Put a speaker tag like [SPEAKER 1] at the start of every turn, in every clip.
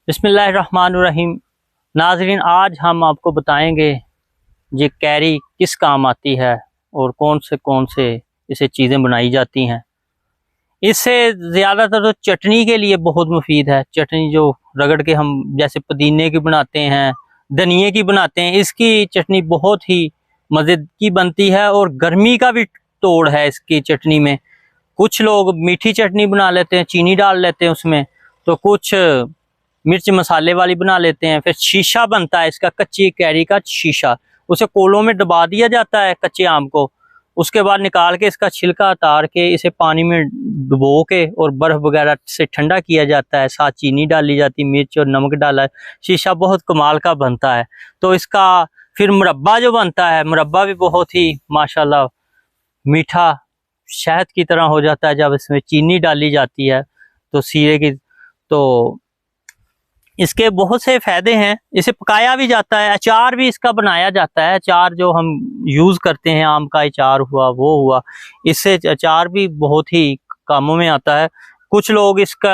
[SPEAKER 1] बिस्मिल्लाहिर्रहमानिर्रहीम। नाज़रीन, आज हम आपको बताएंगे ये कैरी किस काम आती है और कौन से इसे चीज़ें बनाई जाती हैं। इससे ज़्यादातर तो चटनी के लिए बहुत मुफीद है। चटनी जो रगड़ के हम जैसे पुदीने की बनाते हैं, धनिए की बनाते हैं, इसकी चटनी बहुत ही मज़े की बनती है और गर्मी का भी तोड़ है इसकी चटनी में। कुछ लोग मीठी चटनी बना लेते हैं, चीनी डाल लेते हैं उसमें, तो कुछ मिर्च मसाले वाली बना लेते हैं। फिर शीशा बनता है इसका, कच्ची कैरी का शीशा। उसे कोलों में दबा दिया जाता है कच्चे आम को, उसके बाद निकाल के इसका छिलका उतार के इसे पानी में डुबो के और बर्फ वगैरह से ठंडा किया जाता है। साथ चीनी डाली जाती, मिर्च और नमक डाला है। शीशा बहुत कमाल का बनता है। तो इसका फिर मुरब्बा जो बनता है, मुरब्बा भी बहुत ही माशाल्लाह मीठा शहद की तरह हो जाता है जब इसमें चीनी डाली जाती है तो सीरे की। तो इसके बहुत से फायदे हैं। इसे पकाया भी जाता है, अचार भी इसका बनाया जाता है। अचार जो हम यूज करते हैं, आम का अचार हुआ, वो हुआ, इससे अचार भी बहुत ही कामों में आता है। कुछ लोग इसका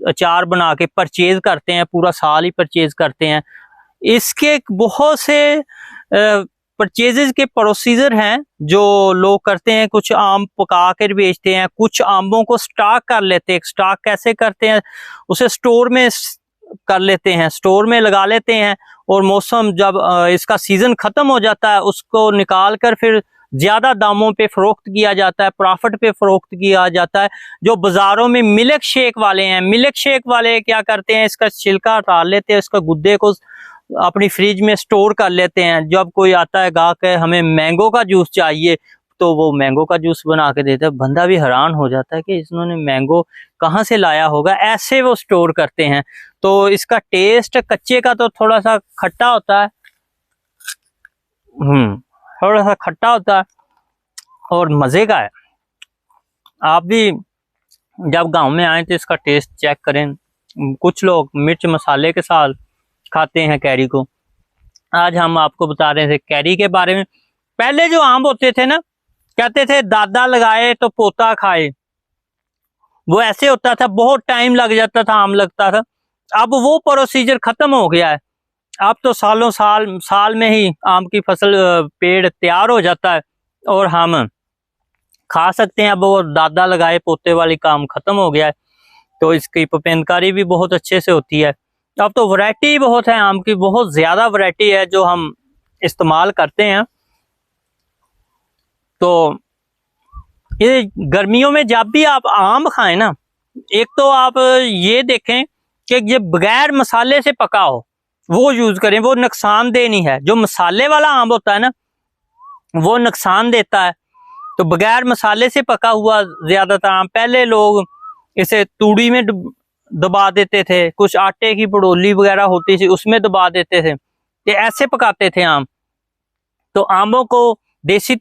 [SPEAKER 1] अचार बना के परचेज करते हैं, पूरा साल ही परचेज करते हैं। इसके बहुत से परचेजेस के प्रोसीजर हैं जो लोग करते हैं। कुछ आम पका कर बेचते हैं, कुछ आमों को स्टॉक कर लेते हैं। स्टॉक कैसे करते हैं? उसे स्टोर में कर लेते हैं, स्टोर में लगा लेते हैं, और मौसम जब इसका सीजन खत्म हो जाता है उसको निकाल कर फिर ज्यादा दामों पे फरोख्त किया जाता है, प्रॉफिट पे फरोख्त किया जाता है। जो बाजारों में मिल्क शेक वाले हैं, मिल्क शेक वाले क्या करते हैं, इसका छिलका उतार लेते हैं, इसका गुद्दे को अपनी फ्रिज में स्टोर कर लेते हैं। जब कोई आता है गाहक है, हमें मैंगो का जूस चाहिए, तो वो मैंगो का जूस बना के देते हैं। बंदा भी हैरान हो जाता है कि इन्होंने मैंगो कहाँ से लाया होगा, ऐसे वो स्टोर करते हैं। तो इसका टेस्ट कच्चे का तो थोड़ा सा खट्टा होता है, थोड़ा सा खट्टा होता है और मज़े का है। आप भी जब गांव में आए तो इसका टेस्ट चेक करें। कुछ लोग मिर्च मसाले के साथ खाते हैं कैरी को। आज हम आपको बता रहे थे कैरी के बारे में। पहले जो आम होते थे ना, कहते थे दादा लगाए तो पोता खाए, वो ऐसे होता था, बहुत टाइम लग जाता था, आम लगता था। अब वो प्रोसीजर खत्म हो गया है। अब तो सालों साल में ही आम की फसल, पेड़ तैयार हो जाता है और हम खा सकते हैं। अब वो दादा लगाए पोते वाली काम खत्म हो गया है। तो इसकी पेंकारी भी बहुत अच्छे से होती है। अब तो वैरायटी बहुत है आम की, बहुत ज्यादा वैरायटी है जो हम इस्तेमाल करते हैं। तो ये गर्मियों में जब भी आप आम खाएं ना, एक तो आप ये देखें कि ये बगैर मसाले से पका हो, वो यूज करें, वो नुकसानदेह नहीं है। जो मसाले वाला आम होता है ना, वो नुकसान देता है। तो बगैर मसाले से पका हुआ ज्यादातर आम, पहले लोग इसे तूड़ी में दबा देते थे, कुछ आटे की बड़ोली वगैरह होती थी उसमें दबा देते थे, ये ऐसे पकाते थे आम। तो आमों को देसी